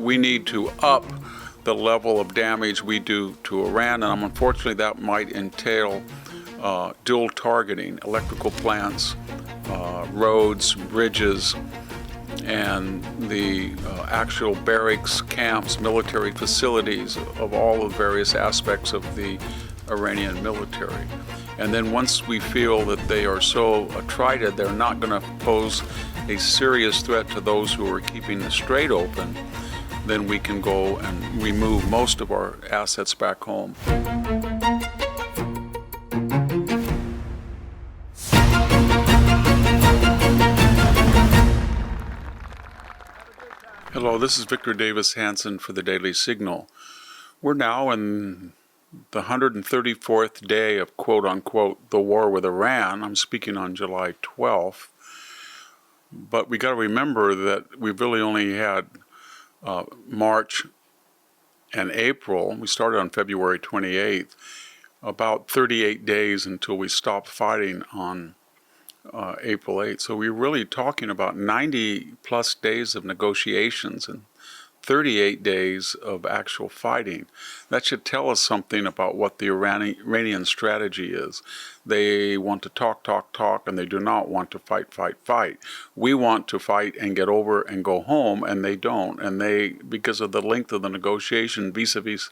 we need to up the level of damage we do to Iran, and unfortunately that might entail dual targeting, electrical plants, roads, bridges, and the actual barracks, camps, military facilities of all the various aspects of the Iranian military. And then once we feel that they are so attrited, they're not going to pose a serious threat to those who are keeping the strait open, then we can go and remove most of our assets back home. Hello, this is Victor Davis Hanson for the Daily Signal. We're now in the 134th day of quote-unquote the war with Iran. I'm speaking on July 12th. But we got to remember that we've really only had March and April. We started on February 28th, about 38 days until we stopped fighting on April 8th. So we're really talking about 90 plus days of negotiations and 38 days of actual fighting. That should tell us something about what the Iranian strategy is. They want to talk, and they do not want to fight. We want to fight and get over and go home, and they don't. And they, because of the length of the negotiation vis-a-vis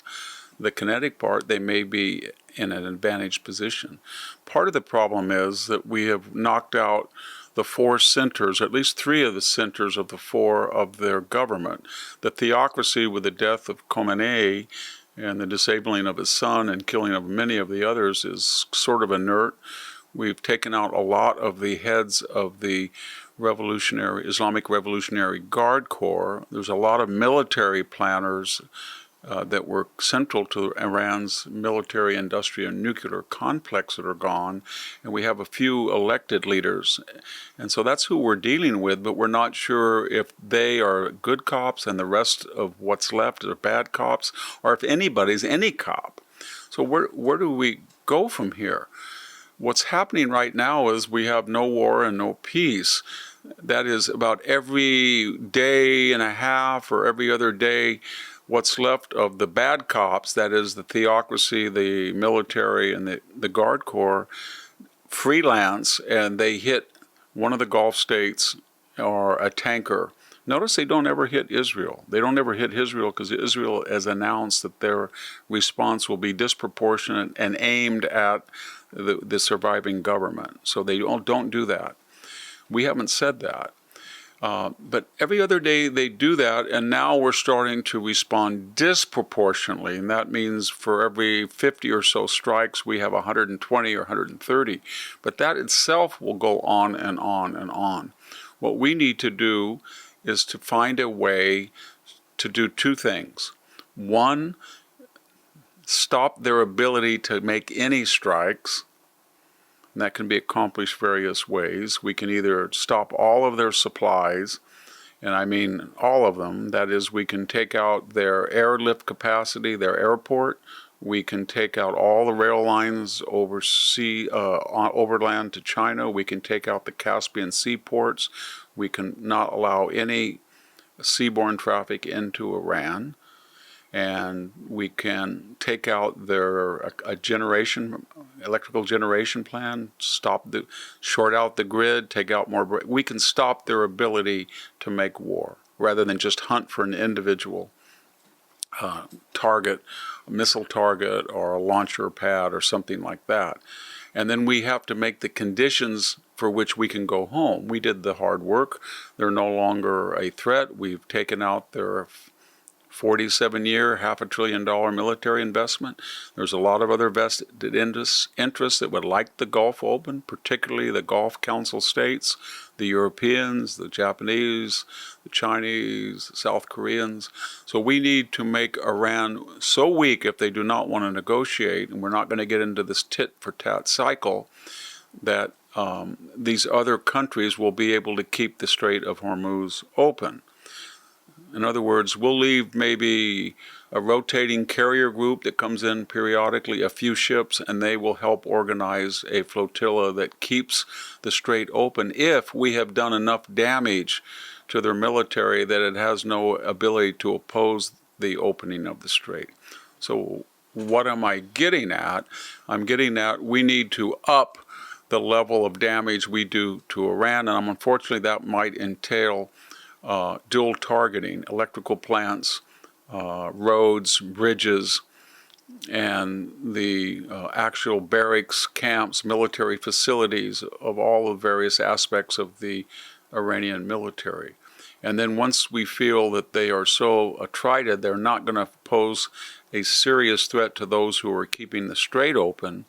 the kinetic part, they may be in an advantaged position. Part of the problem is that we have knocked out the four centers, at least three of the centers of the four of their government. The theocracy, with the death of Khomeini and the disabling of his son and killing of many of the others, is sort of inert. We've taken out a lot of the heads of the Islamic Revolutionary Guard Corps. There's a lot of military planners that were central to Iran's military, industrial, and nuclear complex that are gone, and we have a few elected leaders. And so that's who we're dealing with, but we're not sure if they are good cops and the rest of what's left are bad cops, or if anybody's any cop. So where do we go from here? What's happening right now is we have no war and no peace. That is, about every day and a half or every other day, what's left of the bad cops, that is the theocracy, the military, and the Guard Corps, freelance, and they hit one of the Gulf states or a tanker. Notice they don't ever hit Israel. They don't ever hit Israel because Israel has announced that their response will be disproportionate and aimed at the surviving government. So they don't do that. We haven't said that. But every other day they do that, and now we're starting to respond disproportionately, and that means for every 50 or so strikes, we have 120 or 130. But that itself will go on and on and on. What we need to do is to find a way to do two things. One, stop their ability to make any strikes. And that can be accomplished various ways. We can either stop all of their supplies, and I mean all of them. That is, we can take out their airlift capacity, their airport. We can take out all the rail lines overland to China. We can take out the Caspian seaports. We can not allow any seaborne traffic into Iran. And we can take out their electrical generation plan, short out the grid, take out more. We can stop their ability to make war rather than just hunt for an individual target, a missile target or a launcher pad or something like that. And then we have to make the conditions for which we can go home. We did the hard work. They're no longer a threat. We've taken out their 47-year, $500 billion military investment. There's a lot of other vested interests that would like the Gulf open, particularly the Gulf Council states, the Europeans, the Japanese, the Chinese, South Koreans. So we need to make Iran so weak if they do not want to negotiate, and we're not going to get into this tit-for-tat cycle, that these other countries will be able to keep the Strait of Hormuz open. In other words, we'll leave maybe a rotating carrier group that comes in periodically, a few ships, and they will help organize a flotilla that keeps the strait open if we have done enough damage to their military that it has no ability to oppose the opening of the strait. So what am I getting at? I'm getting at we need to up the level of damage we do to Iran, and unfortunately that might entail dual targeting, electrical plants, roads, bridges, and the actual barracks, camps, military facilities of all the various aspects of the Iranian military. And then once we feel that they are so attrited, they're not going to pose a serious threat to those who are keeping the strait open,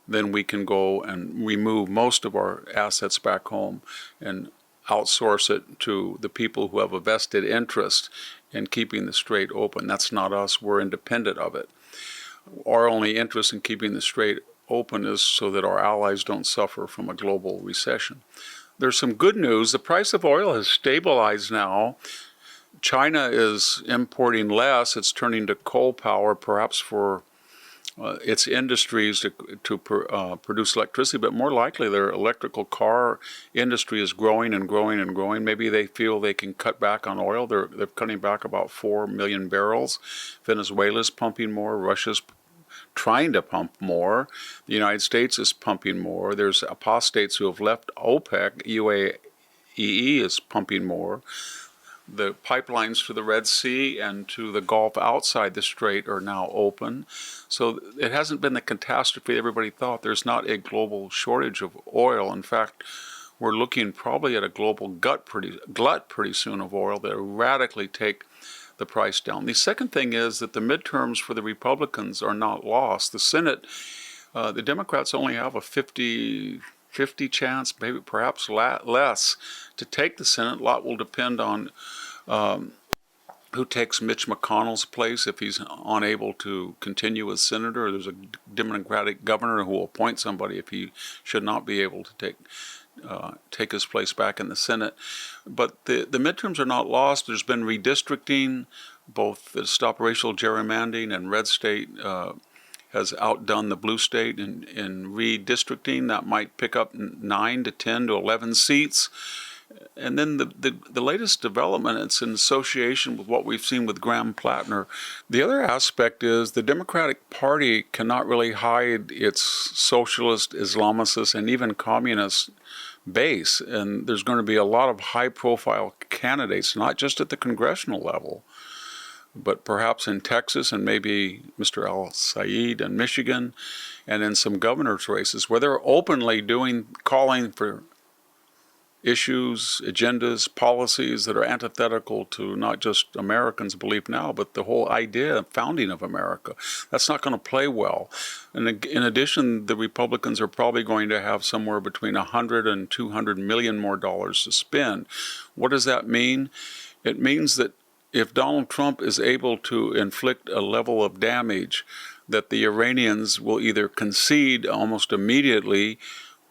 then we can go and remove most of our assets back home and outsource it to the people who have a vested interest in keeping the strait open. That's not us. We're independent of it. Our only interest in keeping the strait open is so that our allies don't suffer from a global recession. There's some good news. The price of oil has stabilized now. China is importing less. It's turning to coal power, perhaps for its industries to produce electricity, but more likely their electrical car industry is growing and growing and growing. Maybe they feel they can cut back on oil. They're cutting back about 4 million barrels. Venezuela's pumping more. Russia's trying to pump more. The United States is pumping more. There's apostates who have left OPEC. UAE is pumping more. The pipelines to the Red Sea and to the Gulf outside the strait are now open. So it hasn't been the catastrophe everybody thought. There's not a global shortage of oil. In fact, we're looking probably at a global glut pretty soon of oil that will radically take the price down. The second thing is that the midterms for the Republicans are not lost. The Senate, the Democrats only have a 50 chance, maybe perhaps less, to take the Senate. A lot will depend on who takes Mitch McConnell's place if he's unable to continue as senator. There's a Democratic governor who will appoint somebody if he should not be able to take his place back in the Senate. But the midterms are not lost. There's been redistricting, both the stop racial gerrymandering and red state has outdone the blue state in redistricting. That might pick up 9 to 10 to 11 seats. And then the latest development, it's in association with what we've seen with Graham Plattner. The other aspect is the Democratic Party cannot really hide its socialist, Islamicist, and even communist base. And there's going to be a lot of high-profile candidates, not just at the congressional level, but perhaps in Texas and maybe Mr. Al-Sayed in Michigan, and in some governor's races where they're openly calling for issues, agendas, policies that are antithetical to not just Americans' belief now, but the whole idea of founding of America. That's not going to play well. And in addition, the Republicans are probably going to have somewhere between $100 and $200 million more dollars to spend. What does that mean? It means that if Donald Trump is able to inflict a level of damage, that the Iranians will either concede almost immediately,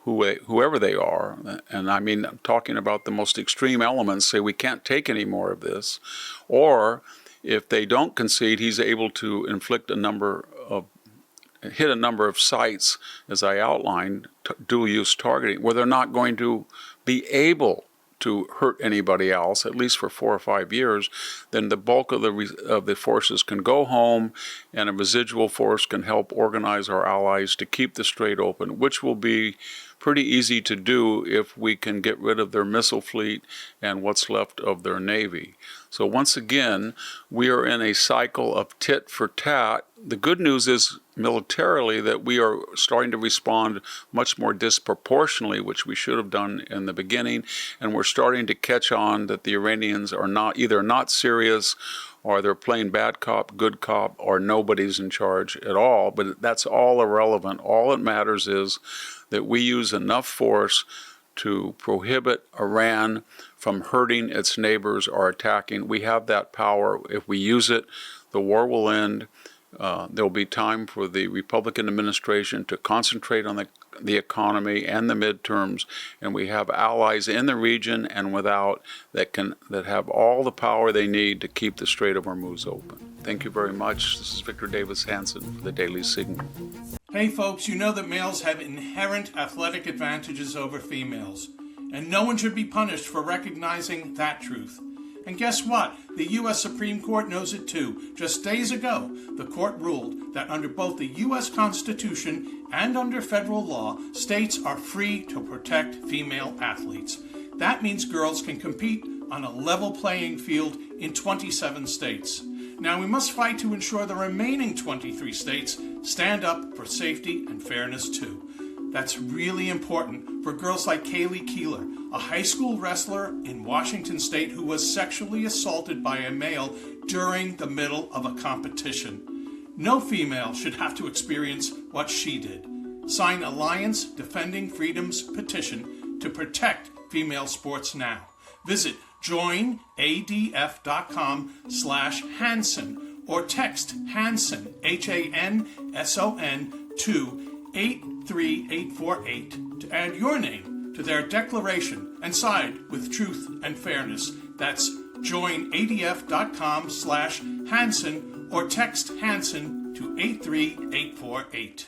whoever they are, and I mean, I'm talking about the most extreme elements, say we can't take any more of this, or if they don't concede, he's able to hit a number of sites, as I outlined, dual-use targeting, where they're not going to be able to hurt anybody else, at least for 4 or 5 years. Then the bulk of the forces can go home, and a residual force can help organize our allies to keep the strait open, which will be pretty easy to do if we can get rid of their missile fleet and what's left of their navy. So once again, we are in a cycle of tit for tat. The good news is militarily that we are starting to respond much more disproportionately, which we should have done in the beginning, and we're starting to catch on that the Iranians are either not serious, or they're playing bad cop, good cop, or nobody's in charge at all. But that's all irrelevant. All that matters is that we use enough force to prohibit Iran from hurting its neighbors or attacking. We have that power. If we use it, the war will end. There'll be time for the Republican administration to concentrate on the economy and the midterms, and we have allies in the region and without that have all the power they need to keep the Strait of Hormuz open. Thank you very much. This is Victor Davis Hanson for the Daily Signal. Hey folks, you know that males have inherent athletic advantages over females. and no one should be punished for recognizing that truth. And guess what? The U.S. Supreme Court knows it too. Just days ago, the court ruled that under both the U.S. Constitution and under federal law, states are free to protect female athletes. That means girls can compete on a level playing field in 27 states. Now, we must fight to ensure the remaining 23 states stand up for safety and fairness too. That's really important for girls like Kaylee Keeler, a high school wrestler in Washington State who was sexually assaulted by a male during the middle of a competition. No female should have to experience what she did. Sign Alliance Defending Freedom's petition to protect female sports now. Visit joinadf.com/Hanson or text Hanson, Hanson, to 83848 to add your name to their declaration and side with truth and fairness. That's joinadf.com/Hanson or text Hanson to 83848.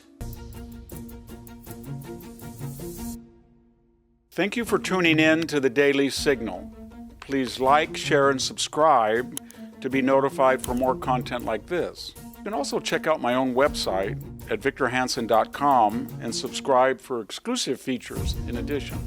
Thank you for tuning in to the Daily Signal. Please like, share, and subscribe to be notified for more content like this. You can also check out my own website at victorhanson.com and subscribe for exclusive features in addition.